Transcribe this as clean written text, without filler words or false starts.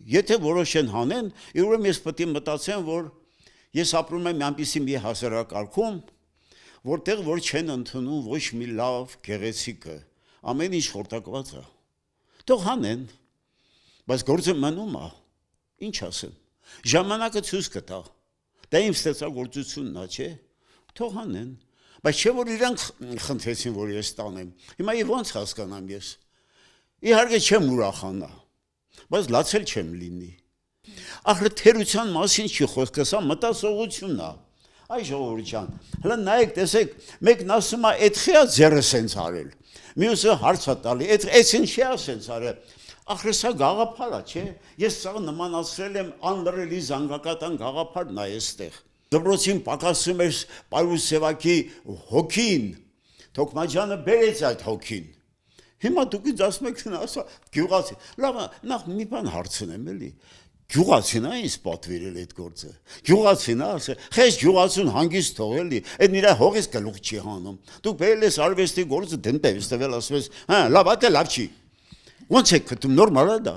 Եթե որոշեն հանեն, ուրեմն ես պետք է մտածեմ, որ ես ապրում եմ այնպիսի մի հասարակարգում, որտեղ որ չեն ընդունում ոչ մի լավ գեղեցիկը, ամեն ինչ խորտակված է։ Թող հանեն, բայց գործը մնում է, ինչ ասեմ, ժամանակը ցույց կտա, դա իմ ստեղծագործությունն է, չէ, թող հանեն, բայց չէ որ իրանք խնդրեցին, որ ես տանեմ, հիմա եւ ոնց հասկանամ ես, իհարկե չեմ ուրախանա, բայց լացել չեմ լինի, ախր թերության մասին չի խոսքը, սա մտածողությունն է, այ ժողովուրդ ջան, հլա նայեք, տեսեք, մեկն ասում է, այդ խիա ձեռը սենց արել, մյուսը հարց է տալի, այդ ինչի է սենց արել, ախր սա գաղափար է, չէ, ես սա նմանացրել եմ անլրելի զանգակատան գաղափարն է այստեղ, դպրոցին պակասում էր Պարուս Սևակի հոգին, Թոքմաջյանը բերեց այդ հոգին, հիմա դուք ինձ ասում եք, ասա, գյուղացի, լավ, նախ մի բան հարցնեմ, էլի, գյուղացին է ինձ պատվիրել այդ գործը, գյուղացին է, ասել, խես գյուղացուն հանգիստ թողելի, այդ նրա հողից գլուխ չի հանում, դուք բերել ես արվեստի գործը դենտեվից տվել, ասում ես, հա, լավ, ատե լավ չի, ոնց եք գտնում, նորմալ է դա,